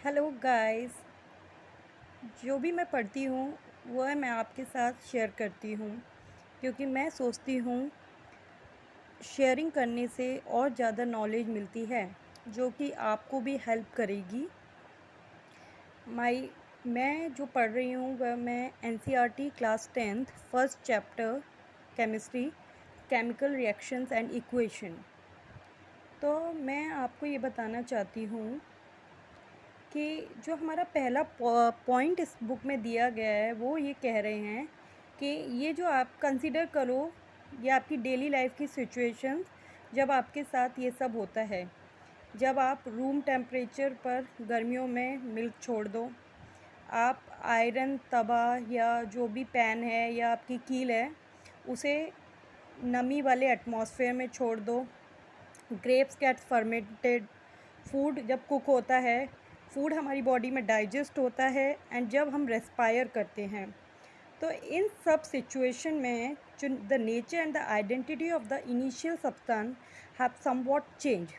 Hello guys. जो भी मैं पढ़ती हूँ वह मैं आपके साथ शेयर करती हूँ, क्योंकि मैं सोचती हूँ शेयरिंग करने से और ज़्यादा नॉलेज मिलती है जो कि आपको भी हेल्प करेगी। मैं जो पढ़ रही हूँ वह मैं NCERT class 10th first chapter chemistry, chemical reactions and equation. तो मैं आपको ये बताना चाहती हूँ कि जो हमारा पहला पॉइंट इस बुक में दिया गया है वो ये कह रहे हैं कि ये जो आप कंसिडर करो, ये आपकी डेली लाइफ की सिचुएशंस जब आपके साथ ये सब होता है। जब आप रूम टेम्परेचर पर गर्मियों में मिल्क छोड़ दो, आप आयरन तवा या जो भी पैन है या आपकी कील है उसे नमी वाले एटमॉस्फेयर में छोड़ दो। ग्रेप्स गेट फर्मेंटेड, फूड जब कुक होता है, फूड हमारी बॉडी में डाइजेस्ट होता है एंड जब हम रेस्पायर करते हैं, तो इन सब सिचुएशन में जो the nature and the identity of the initial substance have somewhat change.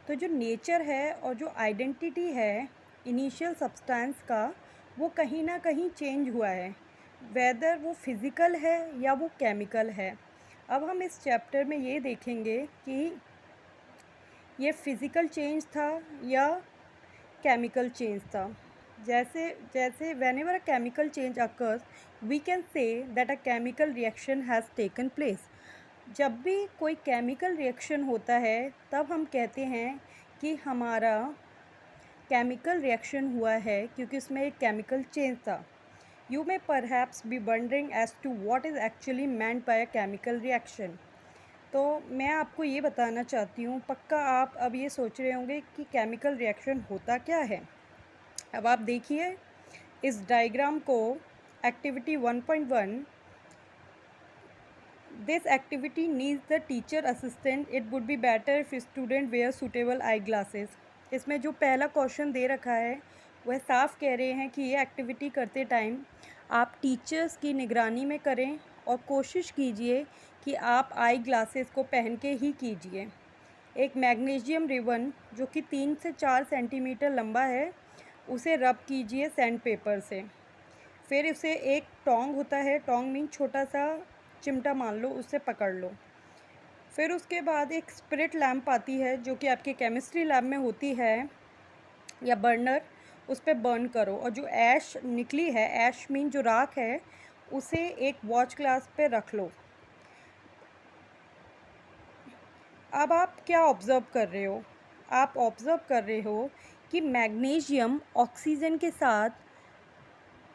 तो जो नेचर है और जो आइडेंटिटी है इनिशियल सब्सटेंस का, वो कहीं ना कहीं चेंज हुआ है, वेदर वो फिज़िकल है या वो केमिकल है। अब हम इस चैप्टर में ये देखेंगे कि ये फिज़िकल चेंज था या केमिकल चेंज था। जैसे जैसे whenever a chemical change occurs, we can say that a chemical reaction has taken place। जब भी कोई केमिकल रिएक्शन होता है तब हम कहते हैं कि हमारा केमिकल रिएक्शन हुआ है, क्योंकि उसमें एक केमिकल चेंज था। You may perhaps be wondering as to what is actually meant by a chemical reaction। तो मैं आपको ये बताना चाहती हूँ, पक्का आप अब ये सोच रहे होंगे कि केमिकल रिएक्शन होता क्या है। अब आप देखिए इस डायग्राम को, activity 1.1, this activity needs the teacher assistant, it would be better if student wear suitable eye glasses. इसमें जो पहला क्वेश्चन दे रखा है वह साफ कह रहे हैं कि ये एक्टिविटी करते टाइम आप टीचर्स की निगरानी में करें और कोशिश कीजिए कि आप आई ग्लासेस को पहन के ही कीजिए। एक मैग्नीशियम रिबन जो कि 3 से 4 सेंटीमीटर लंबा है, उसे रब कीजिए सैंड पेपर से। फिर उसे एक टोंग होता है, टोंग मीन छोटा सा चिमटा मान लो, उससे पकड़ लो। फिर उसके बाद एक स्पिरिट लैम्प आती है जो कि आपके केमिस्ट्री लैब में होती है, या बर्नर, उस पर बर्न करो और जो ऐश निकली है, ऐश मीन जो राख है, उसे एक वॉच ग्लास पे रख लो। अब आप क्या ऑब्ज़र्व कर रहे हो? आप ऑब्ज़र्व कर रहे हो कि मैग्नीशियम ऑक्सीजन के साथ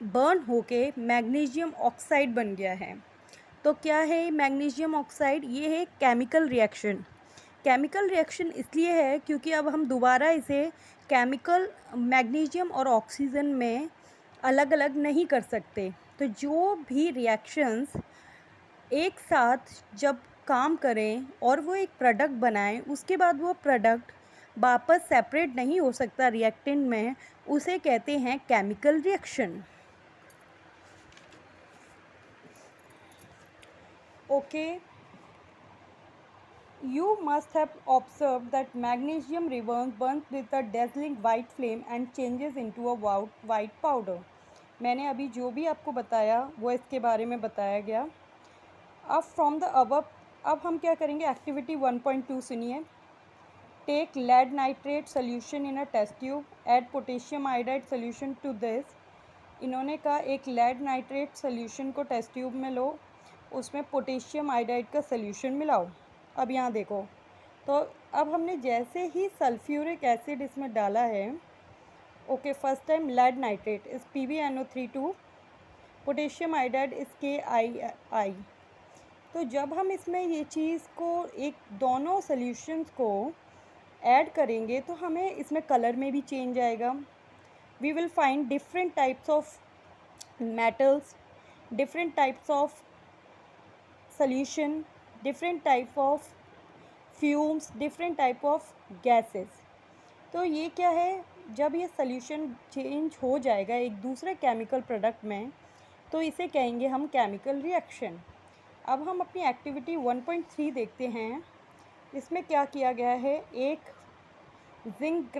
बर्न होके मैग्नीशियम ऑक्साइड बन गया है। तो क्या है मैग्नीशियम ऑक्साइड? ये है केमिकल रिएक्शन। केमिकल रिएक्शन इसलिए है क्योंकि अब हम दोबारा इसे केमिकल मैग्नीशियम और ऑक्सीजन में अलग अलग नहीं कर सकते। तो जो भी रिएक्शंस एक साथ जब काम करें और वो एक प्रोडक्ट बनाएं, उसके बाद वो प्रोडक्ट वापस सेपरेट नहीं हो सकता रिएक्टेंट में, उसे कहते हैं chemical reaction. Okay, you must have observed that magnesium ribbon burns with a dazzling white flame and changes into a white powder। मैंने अभी जो भी आपको बताया वो इसके बारे में बताया गया। अब फ्रॉम द अबव, अब हम क्या करेंगे, एक्टिविटी 1.2 सुनिए। Take lead nitrate solution in a test tube, add potassium iodide solution to this. इन्होंने कहा एक लेड नाइट्रेट सोल्यूशन को टेस्ट ट्यूब में लो, उसमें पोटेशियम आयोडाइड का सोल्यूशन मिलाओ। अब यहाँ देखो, तो अब हमने जैसे ही सल्फ्यूरिक एसिड इसमें डाला है, okay, first time lead nitrate इस PbNO3 पोटेशियम आयोडाइड इस KiI। तो जब हम इसमें ये चीज़ को एक दोनों सॉल्यूशंस को ऐड करेंगे तो हमें इसमें कलर में भी चेंज आएगा। We will find different types of metals, different types of solution, different type of fumes, different type of gases. तो ये क्या है, जब ये सॉल्यूशन चेंज हो जाएगा एक दूसरे केमिकल प्रोडक्ट में, तो इसे कहेंगे हम केमिकल रिएक्शन। अब हम अपनी एक्टिविटी 1.3 देखते हैं। इसमें क्या किया गया है, एक जिंक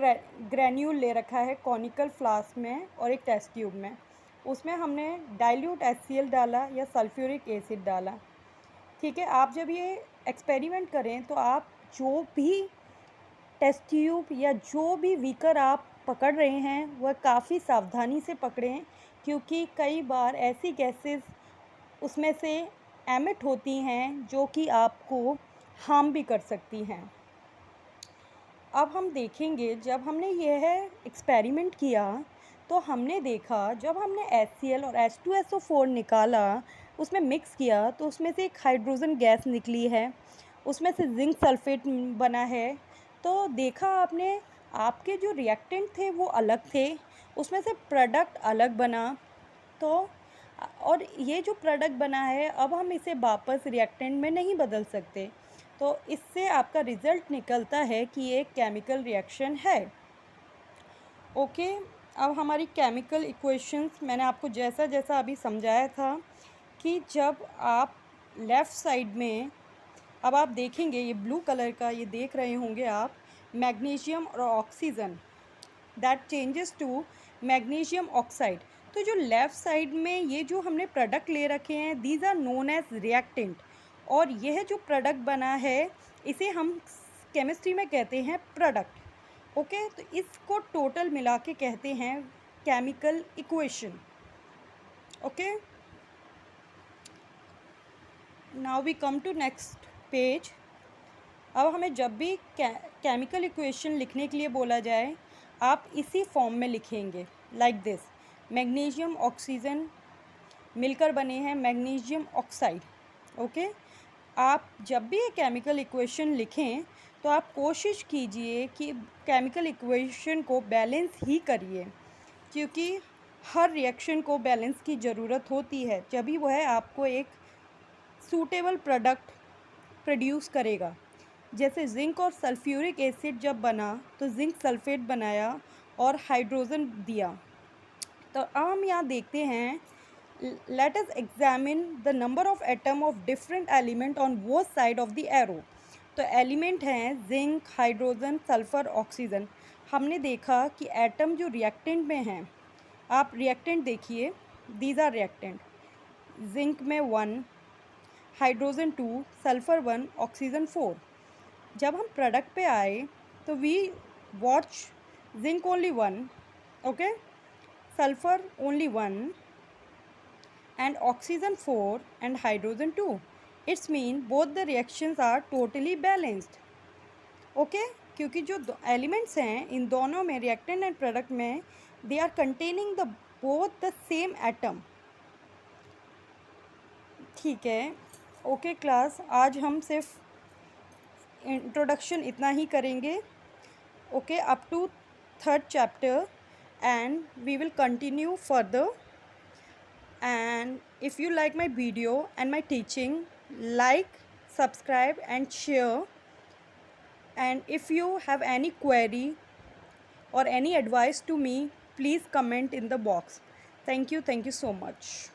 ग्रैन्यूल ले रखा है कॉनिकल फ्लास्क में और एक टेस्ट ट्यूब में। उसमें हमने डाइल्यूट HCl डाला या सल्फ्यूरिक एसिड डाला। ठीक है, आप जब ये एक्सपेरिमेंट करें तो आप जो भी टेस्ट ट्यूब या जो भी बीकर आप पकड़ रहे हैं वह काफ़ी सावधानी से पकड़ें, क्योंकि कई बार ऐसी गैसेस उसमें से एमिट होती हैं जो कि आपको हार्म भी कर सकती हैं। अब हम देखेंगे, जब हमने यह एक्सपेरिमेंट किया तो हमने देखा, जब हमने HCl और H2SO4 निकाला, उसमें मिक्स किया, तो उसमें से एक हाइड्रोजन गैस निकली है, उसमें से जिंक सल्फेट बना है। तो देखा आपने, आपके जो रिएक्टेंट थे वो अलग थे, उसमें से प्रोडक्ट अलग बना। तो और ये जो प्रोडक्ट बना है, अब हम इसे वापस रिएक्टेंट में नहीं बदल सकते, तो इससे आपका रिज़ल्ट निकलता है कि ये केमिकल रिएक्शन है। ओके, अब हमारी केमिकल इक्वेशंस मैंने आपको जैसा जैसा अभी समझाया था कि जब आप लेफ़्ट साइड में, अब आप देखेंगे ये ब्लू कलर का, ये देख रहे होंगे आप, मैग्नीशियम और oxygen that changes to magnesium oxide. तो जो लेफ़्ट साइड में ये जो हमने प्रोडक्ट ले रखे हैं, these are known as reactant, और यह जो प्रोडक्ट बना है इसे हम केमिस्ट्री में कहते हैं प्रोडक्ट। ओके, तो इसको टोटल मिला के कहते हैं chemical equation. Okay, now we come to next page. अब हमें जब भी केमिकल इक्वेशन लिखने के लिए बोला जाए, आप इसी फॉर्म में लिखेंगे, लाइक दिस। मैग्नीशियम ऑक्सीजन मिलकर बने हैं मैग्नीशियम ऑक्साइड। ओके, आप जब भी ये केमिकल इक्वेशन लिखें तो आप कोशिश कीजिए कि केमिकल इक्वेशन को बैलेंस ही करिए, क्योंकि हर रिएक्शन को बैलेंस की ज़रूरत होती है, जभी वह आपको एक सूटेबल प्रोडक्ट प्रोड्यूस करेगा। जैसे जिंक और सल्फ्यूरिक एसिड जब बना तो जिंक सल्फेट बनाया और हाइड्रोजन दिया। तो अब हम यहाँ देखते हैं, let us examine the number of atom of different element on both side of the arrow. तो एलिमेंट हैं जिंक, हाइड्रोजन, सल्फ़र, ऑक्सीजन। हमने देखा कि एटम जो रिएक्टेंट में हैं, आप रिएक्टेंट देखिए, दीज आर रिएक्टेंट। जिंक में 1, हाइड्रोजन 2, सल्फ़र 1, ऑक्सीजन 4। जब हम प्रोडक्ट पे आए तो we watch zinc only 1, okay, sulphur only 1, and oxygen 4 and hydrogen 2. It's mean both the reactions are totally balanced. Okay, क्योंकि जो एलिमेंट्स हैं इन दोनों में, रिएक्टेंट एंड प्रोडक्ट में, they are containing the both the same atom. ठीक है, okay class, आज हम सिर्फ इंट्रोडक्शन इतना ही करेंगे। Okay, up to 3rd chapter, and we will continue further. And if you like my video and my teaching, like, subscribe and share. And if you have any query or any advice to me, please comment in the box. Thank you so much.